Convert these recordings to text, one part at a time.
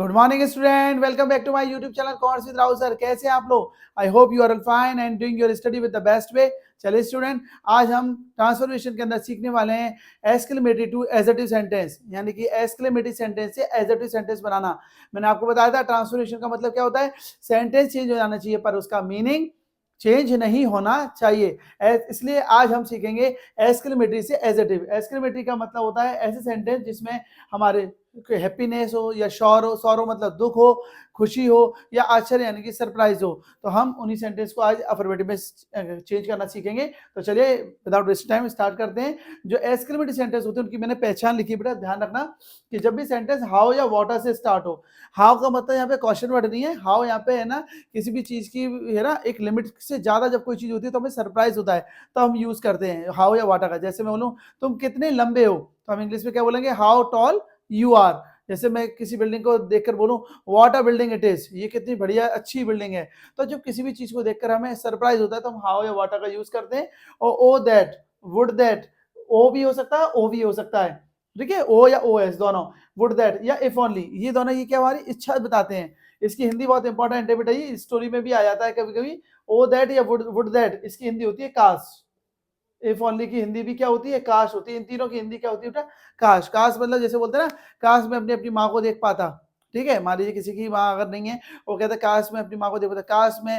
Good morning student, welcome back to my YouTube channel course with Rahul sir. कैसे हैं आप लोग? I hope you are all fine and doing your study with the best way. चलिए student, आज हम transformation के अंदर सीखने वाले हैं एक्सक्लेमेटरी टू एडजेक्टिव सेंटेंस, यानी कि एक्सक्लेमेटरी सेंटेंस से एडजेक्टिव सेंटेंस बनाना। मैंने आपको बताया था ट्रांसफॉर्मेशन का मतलब क्या होता है, सेंटेंस चेंज हो जाना चाहिए पर उसका मीनिंग चेंज नहीं होना चाहिए। इसलिए आज हम सीखेंगे एक्सक्लेमेटरी से एडजेक्टिव। एक्सक्लेमेटरी का मतलब होता है ऐसे सेंटेंस जिसमें हमारे हैप्पीनेस हो या सॉरो मतलब दुख हो, खुशी हो या आश्चर्य यानी कि सरप्राइज हो, तो हम उन्हीं सेंटेंस को आज अफर्मेटिव में चेंज करना सीखेंगे। तो चलिए विदाउट वेस्ट टाइम स्टार्ट करते हैं। जो एक्सक्लेमेटरी सेंटेंस होते हैं उनकी मैंने पहचान लिखी, बेटा ध्यान रखना कि जब भी सेंटेंस हाउ या वाटर से स्टार्ट हो, हाउ का मतलब यहाँ पे क्वेश्चन वर्ड नहीं है, हाउ यहाँ पे है ना किसी भी चीज की है ना एक लिमिट से ज्यादा जब कोई चीज होती है तो हमें सरप्राइज होता है, तो हम यूज करते हैं हाउ या वाटर का। जैसे मैं बोलूँ तुम कितने लंबे हो, तो हम इंग्लिश में क्या बोलेंगे, हाउ टॉल यू आर। जैसे मैं किसी बिल्डिंग को देखकर बोलूं what a building it is, ये कितनी बढ़िया अच्छी बिल्डिंग है, तो जब किसी भी चीज को देखकर हमें सरप्राइज होता है तो हम हाउ या वाटर का यूज करते हैं। और ओ दैट, वुड दैट, ओ भी हो सकता है ओ भी हो सकता है, ठीक है, ओ या ओ एस दोनों, वुड दैट या इफ ओनली, ये दोनों ये क्या हमारी इच्छा बताते हैं। इसकी हिंदी बहुत इंपॉर्टेंट है बेटा, ये स्टोरी में भी आ जाता है कभी कभी। ओ दैट या वुड दैट, इसकी हिंदी होती है काश। इफ ओनली की हिंदी भी क्या होती है, काश होती है। इन तीनों की हिंदी क्या होती है बेटा, काश। काश मतलब जैसे बोलते हैं ना, काश मैं अपनी अपनी माँ को देख पाता, ठीक है। मान लीजिए किसी की माँ अगर नहीं है, वो कहता है काश मैं अपनी माँ को देख पाता, काश मैं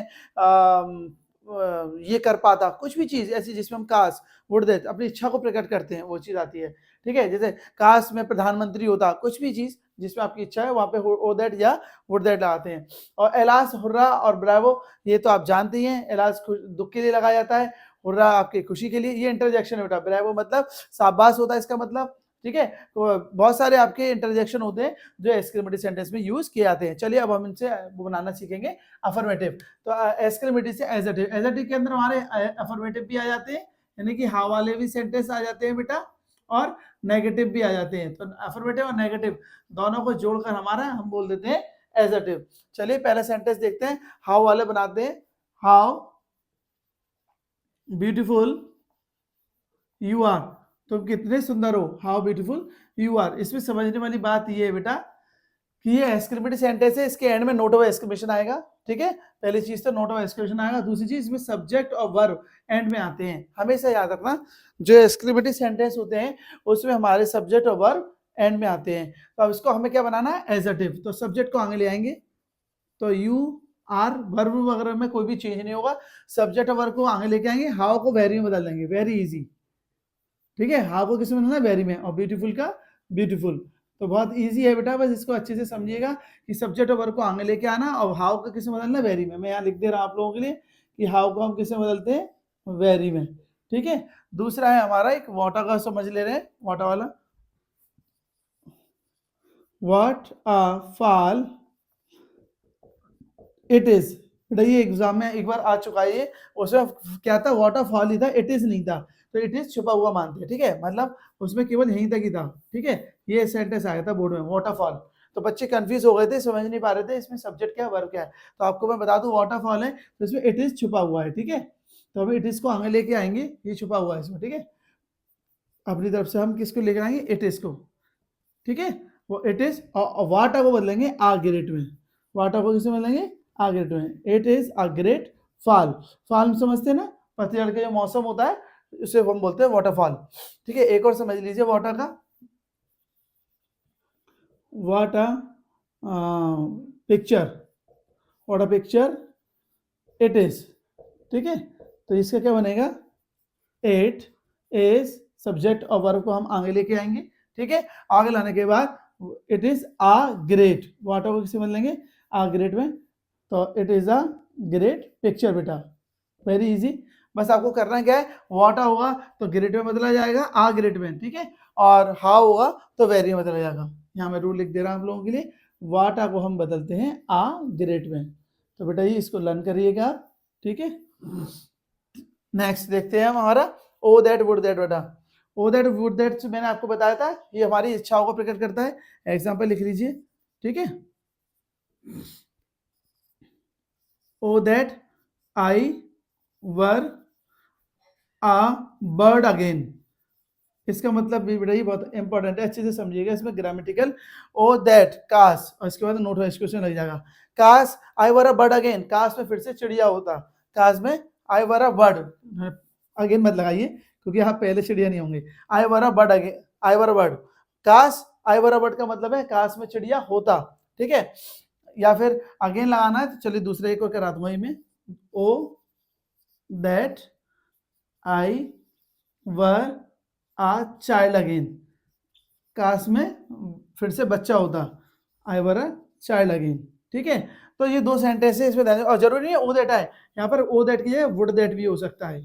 ये कर पाता, कुछ भी चीज ऐसी जिसमें हम काश वुड दैट अपनी इच्छा को प्रकट करते हैं, वो चीज आती है, ठीक है। जैसे काश मैं प्रधानमंत्री होता, कुछ भी चीज जिसमें आपकी इच्छा है वहां पे ओ दैट या वुड दैट लगाते हैं। और एलास, हुर्रा और ब्रावो, ये तो आप जानते ही हैं। एलास दुख के लिए लगाया जाता है, हुर्रा आपकी खुशी के लिए। ये इंटरजेक्शन है बेटा, ब्रेवो मतलब शाबाश होता है इसका मतलब, ठीक है। तो बहुत सारे आपके इंटरजेक्शन होते हैं जो एक्सक्लेमेटरी सेंटेंस में यूज किए जाते हैं। चलिए अब हम इनसे वो बनाना सीखेंगे अफर्मेटिव। तो एक्सक्लेमेटरी से एडजेक्टिव, एडजेक्टिव के अंदर हमारे अफर्मेटिव भी आ जाते हैं, यानी कि हाँ वाले भी सेंटेंस आ जाते हैं बेटा, और नेगेटिव भी आ जाते हैं। तो अफर्मेटिव और नेगेटिव दोनों को जोड़कर हमारा हम बोल देते हैं एडजेक्टिव। चलिए पहला सेंटेंस देखते हैं, हाउ वाले बनाते हैं। हाउ ब्यूटीफुल यू आर, तुम कितने सुंदर हो, हाउ ब्यूटीफुल यू आर। इसमें समझने वाली बात ये है बेटा कि ये एक्सक्लेमेटरी सेंटेंस है, इसके एंड में नोट ऑफ एक्सक्लेमेशन आएगा, ठीक है। पहली चीज तो नोट ऑफ एक्सक्लेमेशन आएगा, दूसरी चीज इसमें सब्जेक्ट और वर्ब एंड में आते हैं। हमेशा याद रखना जो एक्सक्लेमेटरी सेंटेंस होते हैं उसमें हमारे सब्जेक्ट और वर्ब एंड में आते हैं। तो अब इसको हमें क्या बनाना है, एडजेक्टिव। तो सब्जेक्ट को आगे ले आएंगे, तो यू आर, वर्ब वगैरह में कोई भी चेंज नहीं होगा, सब्जेक्ट और वर्ब को आगे लेके आएंगे, हाउ को वेरी में बदल देंगे, वेरी इजी, ठीक है। हाउ को किस में बदलना है, वेरी में, और ब्यूटीफुल का ब्यूटीफुल। तो बहुत इजी है बेटा, बस इसको अच्छे से समझिएगा कि सब्जेक्ट और वर्ब को आगे लेके आना, और हाउ का किस में बदलना है, वेरी में। मैं यहाँ लिख दे रहा हूँ आप लोगों के लिए कि हाउ को हम किस में बदलते हैं, वेरी में, ठीक है। दूसरा है हमारा एक वाटर का, समझ ले रहे हैं वाटर वाला, what a fall it is. बेटा ये एग्जाम में एक बार आ चुका है, ये उसमें क्या था, वाटरफॉल ही था, इट इज नहीं था। तो इट इज छुपा हुआ मानते हैं, ठीक है, मतलब उसमें केवल यहीं तक ही था, ठीक है। ये सेंटेंस आया था बोर्ड में, वाटरफॉल। तो बच्चे कंफ्यूज हो गए थे, समझ नहीं पा रहे थे इसमें सब्जेक्ट क्या है वर्ब क्या है। तो आपको मैं बता दूं वाटरफॉल है तो इसमें इट इज छुपा हुआ है, ठीक है। तो हम इट इज को आगे लेके आएंगे, ये छुपा हुआ है इसमें, ठीक है। अपनी तरफ से हम किसको लेकर आएंगे, इट इज को, ठीक है। वो इट इज, और वाटर को बदलेंगे आ ग्रेट में, वाटर को किसे बदलेंगे, आ ग्रेट में। It is a great fall, fall समझते हैं ना, पतझड़ का जो मौसम होता है उसे हम बोलते हैं वाटरफॉल, ठीक है। एक और समझ लीजिए वाटर का, what a picture, what a picture it is, ठीक है। तो इसका क्या बनेगा, इट इज, सब्जेक्ट और वर्ब को हम आगे लेके आएंगे, ठीक है। आगे लाने के बाद it is a great, water को किसे बदलेंगे, आ ग्रेट में। तो it is a great picture बेटा, वेरी इजी। बस आपको करना क्या है, वाटर होगा तो ग्रेट में बदला जाएगा, आ ग्रेट में, ठीक है। और हाउ होगा तो वेरी में बदला जाएगा। यहाँ मैं रूल लिख दे रहा हूँ आप लोगों के लिए, वाटर को हम बदलते हैं आ ग्रेट में। तो बेटा ये इसको लर्न करिएगा आप, ठीक है। नेक्स्ट देखते हैं हम हमारा ओ दैट वुड दैट बेटा। ओ दैट वुड दैट मैंने आपको बताया था, ये हमारी इच्छाओं को प्रकट करता है। एग्जाम्पल लिख लीजिए, ठीक है। O that I were a bird again, इसका मतलब भी बेटा ये बहुत इंपॉर्टेंट है, अच्छे से समझिएगा। इसमें ग्रामेटिकल ओ दैट कास, और इसके बाद नोट वाइज क्वेश्चन लग जाएगा। कास I were a bird again, कास में फिर से चिड़िया होता, कास में आई वर अ बर्ड, अगेन मत लगाइए क्योंकि यहाँ पहले चिड़िया नहीं होंगे। I were a bird again, I were a bird, कास आई वर अ बर्ड का मतलब है कास में चिड़िया होता, ठीक है। या फिर अगेन लगाना है तो चलिए दूसरे को करा दूंगा मैं, O that I were a child again, काश में फिर से बच्चा होता, आई वर अ चाइल्ड अगेन, ठीक है। तो ये दो सेंटेंस है, इसमें ध्यान, और जरूरी नहीं है ओ दैट आए, यहाँ पर ओ दैट की जगह वुड दैट भी हो सकता है,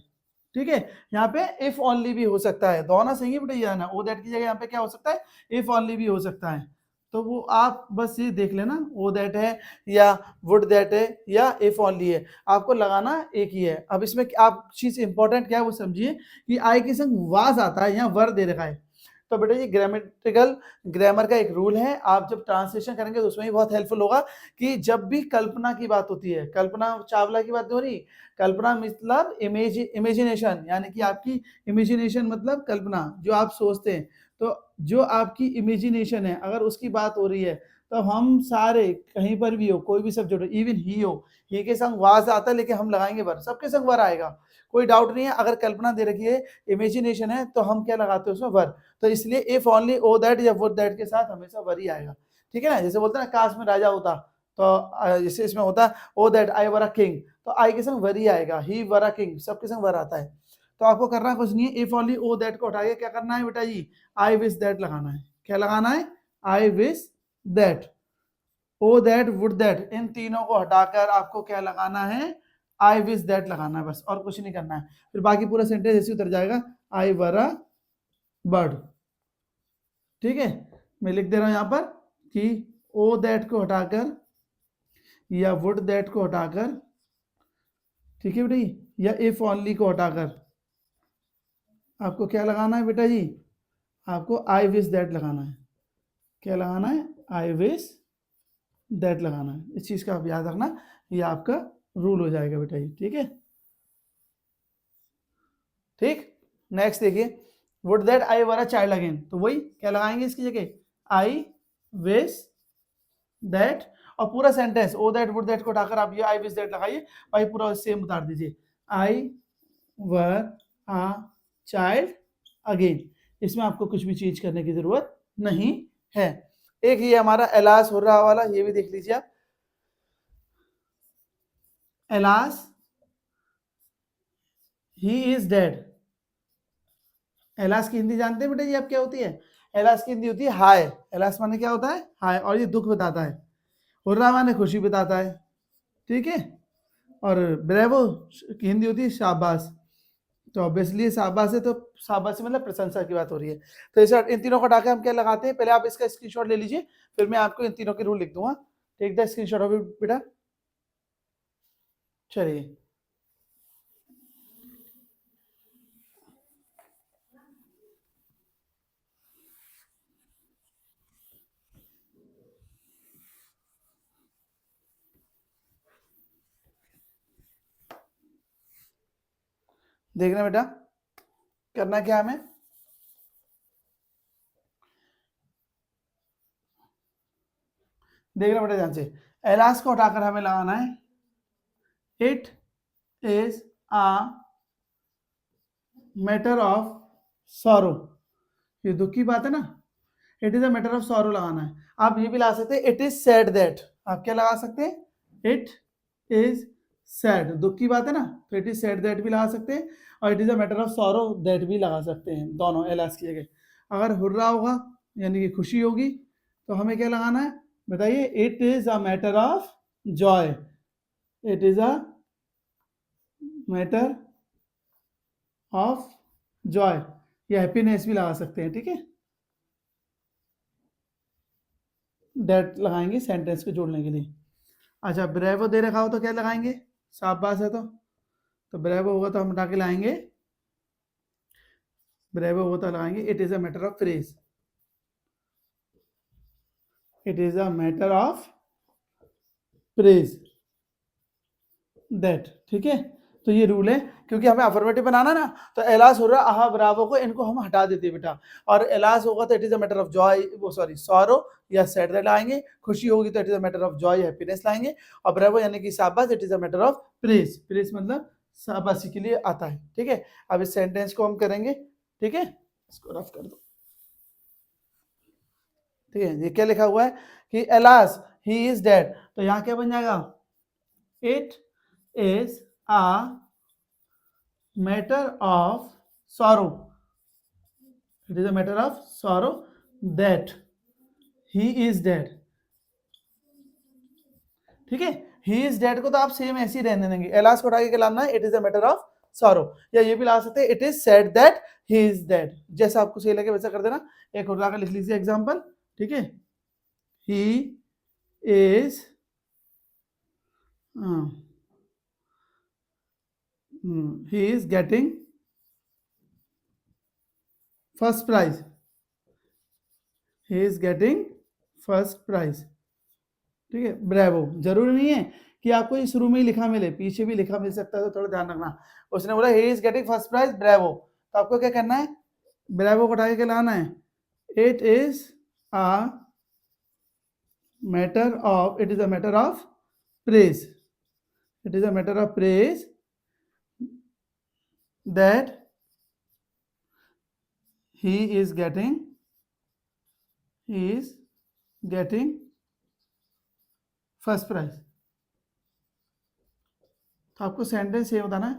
ठीक है। यहाँ पे इफ ओनली भी हो सकता है, दोनों सही है बेटा, ये ना ओ दैट की जगह यहाँ पे क्या हो सकता है, इफ ओनली भी हो सकता है। तो वो आप बस ये देख लेना, ओ दैट है या वुड दैट है या इफ ओनली है, आपको लगाना एक ही है। अब इसमें आप चीज इंपॉर्टेंट क्या है वो समझिए कि आई के संग वाज आता है, यहाँ वर दे रखा है। तो बेटा ये ग्रामेटिकल ग्रामर का एक रूल है, आप जब ट्रांसलेशन करेंगे तो उसमें भी बहुत हेल्पफुल होगा कि जब भी कल्पना की बात होती है, कल्पना चावला की बात नहीं हो रही, कल्पना मतलब इमेजिनेशन, यानी कि आपकी इमेजिनेशन मतलब कल्पना, जो आप सोचते हैं, तो जो आपकी इमेजिनेशन है अगर उसकी बात हो रही है, तो हम सारे कहीं पर भी हो, कोई भी सब्जेक्ट हो, इवन ही हो, ही के संग वाज आता है लेकिन हम लगाएंगे वर, सबके संग वर आएगा, कोई डाउट नहीं है। अगर कल्पना दे रखी है, इमेजिनेशन है, तो हम क्या लगाते हैं उसमें वर। तो इसलिए इफ ओनली ओ दैट या वुड दैट के साथ हमेशा वर ही आएगा, ठीक है ना। जैसे बोलते हैं ना काश में राजा होता, तो जैसे इसमें होता ओ that I were a king, तो आई के संग वर ही आएगा, ही वर अ किंग, सबके संग वर आता है। तो आपको करना कुछ नहीं है, इफ ओनली ओ दैट को हटाइए, क्या करना है बेटा जी, आई विश दैट लगाना है। क्या लगाना है, I wish that, O that would that, इन तीनों को हटाकर आपको क्या लगाना है, आई विश दैट लगाना है, बस और कुछ नहीं करना है। फिर बाकी पूरा सेंटेंस ऐसे उतर जाएगा, आई वर अ बर्ड, ठीक है। मैं लिख दे रहा हूं यहां पर कि ओ दैट को हटाकर या वुड दैट को हटाकर, ठीक है बेटा जी, या इफ ओनली को हटाकर आपको क्या लगाना है बेटा जी, आपको आई विश दैट लगाना है। क्या लगाना है, आई विश दैट लगाना है। इस चीज का आप याद रखना, ये आपका रूल हो जाएगा बेटा जी, ठीक है। ठीक, नेक्स्ट देखिए, would that I were a child again, तो वही क्या लगाएंगे इसकी जगह, आई विश दैट, और पूरा sentence oh that would that को उठाकर आप ये आई विश दैट लगाइए, और ये पूरा सेम उतार दीजिए, आई वर अ चाइल्ड अगेन। इसमें आपको कुछ भी चीज करने की जरूरत नहीं है। एक ये हमारा एलास हो रहा वाला, ये भी देख लीजिए आप, alas he is dead, alas की हिंदी जानते हैं बेटा ये आप क्या होती है, एलास की हिंदी होती है हाय, एलास माने क्या होता है, हाय, और ये दुख बताता है, हुर्रा माने खुशी बताता है, ठीक है। और ब्रेवो की हिंदी होती है शाबाश, तो ऑब्वियसली शाबाश है, तो शाबाश मतलब प्रशंसा की बात हो रही है। तो इसे इन तीनों को हटाकर हम क्या लगाते हैं, पहले आप इसका स्क्रीनशॉट ले लीजिए, फिर मैं आपको इन तीनों के रूल लिख दूंगा। Take the screenshot of it बेटा, चलिए देखना बेटा, करना क्या हमें, देखना बेटा ध्यान से, एलास को हटाकर हमें लगाना है, it is a matter of sorrow, ये दुख की बात है ना, it is a matter of sorrow लगाना है। आप ये भी ला सकते हैं, इट इज सैड दैट, आप क्या लगा सकते हैं, इट इज सैड, दुख की बात है ना, तो इट इज सैड दैट भी लगा सकते हैं, और it is a matter of sorrow that भी लगा सकते हैं, दोनों एलास की जगह। अगर हुर्रा होगा यानी कि खुशी होगी, तो हमें क्या लगाना है बताइए, it is a matter of Joy, it is a matter of Joy, या हैप्पीनेस भी लगा सकते हैं, ठीक है। दैट लगाएंगे सेंटेंस को जोड़ने के लिए। अच्छा, ब्रेवो दे रखा हो तो क्या लगाएंगे, शाबाश है तो ब्रेवो होगा तो हम हटा के लाएंगे, ब्रेवो होता लगाएंगे, it is a matter of phrase, it is a matter of praise that, ठीक है। तो ये रूल है, क्योंकि हमें अफर्मेटिव बनाना ना, तो एलास हो रहा आहा ब्रावो को, इनको हम हटा देते हैं बेटा, और एलास होगा तो it is a matter of Joy, वो सॉरी सॉरो या सैड लाएंगे, खुशी होगी तो it is a matter of Joy happiness लाएंगे, और ब्रावो यानी कि शाबाश, it is a matter of praise, praise मतलब शाबाशी के लिए आता है। ठीक है, अब इस सेंटेंस को हम करेंगे। ठीक है, इसको रफ कर दो। ठीक है, ये क्या लिखा हुआ है कि एलास ही इज डेड, तो यहां क्या बन जाएगा, it is a matter of sorrow, it is a matter of sorrow that he is dead। ठीक है, he is dead को तो आप सेम ऐसे ही रहने देंगे, एलास को उठा के लाना है, it is a matter of sorrow, या ये भी ला सकते हैं, it is sad that he is dead, जैसा आपको सही लगे वैसा कर देना। एक और लाकर लिख लीजिए एग्जांपल। ठीक है, he is he is getting first prize, he is getting first prize। ठीक है, ब्रेवो, जरूरी नहीं है कि आपको ये शुरू में ही लिखा मिले, पीछे भी लिखा मिल सकता है, तो थोड़ा ध्यान रखना। उसने बोला he is getting first prize bravo, तो आपको क्या करना है, ब्रेवो को उठा के लाना है, it is a matter of, it is a matter of praise, it is a matter of praise that he is getting first prize. तो आपको सेंटेंस ये बताना है।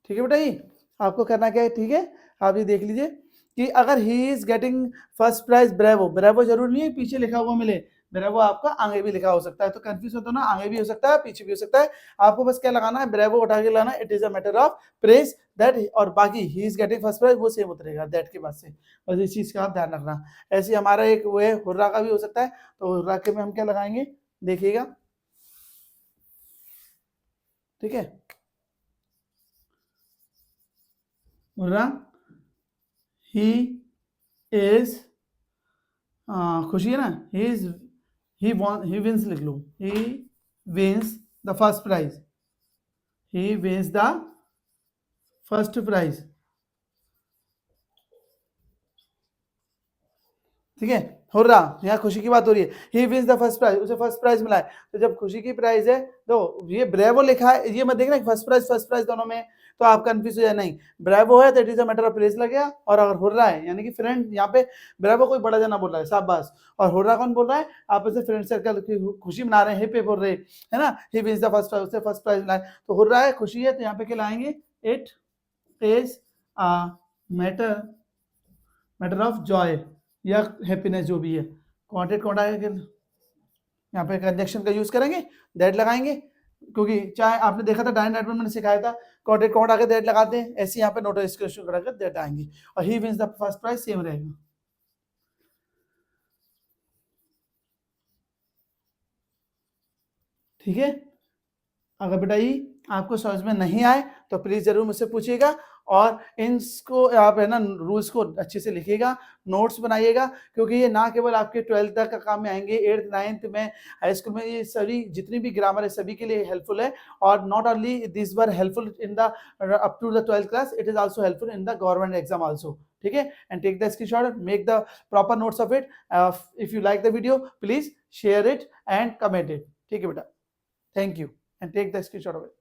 ठीक है बेटा, ये आपको करना क्या है, ठीक है, आप ये देख लीजिए कि अगर he is getting first prize bravo, bravo जरूरी नहीं है पीछे लिखा हुआ मिले, ब्रेवो आपका आगे भी लिखा हो सकता है, तो कंफ्यूज होता ना, आगे भी हो सकता है पीछे भी हो सकता है, आपको बस क्या लगाना है, ब्रेवो उठा के लाना, it is a matter of praise that, और बाकी he is getting first prize वो सेम उतरेगा दैट के बाद से, बस इस चीज का आप ध्यान रखना। ऐसे हमारा एक वो है हुर्रा का भी हो सकता है, तो हुर्रा के में हम क्या लगाएंगे देखिएगा। ठीक है, हुर्रा ही इज, खुशी है ना, ही विंस लिख लो, he wins the first prize, he wins the first prize. ठीक है, हुर्रा, यहाँ खुशी की बात हो रही है, ही विंस द फर्स्ट प्राइज, उसे फर्स्ट प्राइज मिला है, तो जब खुशी की प्राइज है तो ये ब्रेवो लिखा है, ये मत देखना फर्स्ट प्राइज दोनों में, तो आप कंफ्यूज हो जाए, नहीं ब्रेवो है तो it is a matter of place लग गया, और अगर हुर्रा है यानी कि फ्रेंड, यहाँ पे ब्रेवो कोई बड़ा जना बोल रहा है शाबाश, और हुर्रा कौन बोल रहा है, आपस में फ्रेंड सर्कल की खुशी मना रहे हैं, हिप बोल रहे है ना, he wins the first prize, उसे फर्स्ट प्राइज मिला है, तो हुर्रा है खुशी है, तो यहाँ पे क्या लाएंगे, it is a matter of Joy या हैप्पीनेस जो भी है, क्वांटिट कौन आएगा, यहाँ पे कंजक्शन का यूज करेंगे, दैट लगाएंगे, क्योंकि चाहे आपने देखा था डायन में मैंने सिखाया था, क्वांटिट कौन आगे दैट लगाते हैं, ऐसे यहाँ पे नोट कराकर दैट आएंगे, और he wins the first prize same रहेगा। ठीक है, अगर बेटा ये आपको समझ में नहीं आए तो प्लीज जरूर मुझसे पूछिएगा, और इनको आप है ना रूल्स को अच्छे से लिखिएगा, नोट्स बनाइएगा, क्योंकि ये ना केवल आपके 12th तक का काम में आएंगे, 8th 9th में हाई स्कूल में, ये सभी जितनी भी ग्रामर है सभी के लिए हेल्पफुल है, और not only this were helpful in the up to the 12th class, it is also helpful in the government exam also. ठीक है, and take the screenshot, make the proper notes of it, if you like the video please share it and comment it. ठीक है बेटा, thank you, and take the screenshot of it।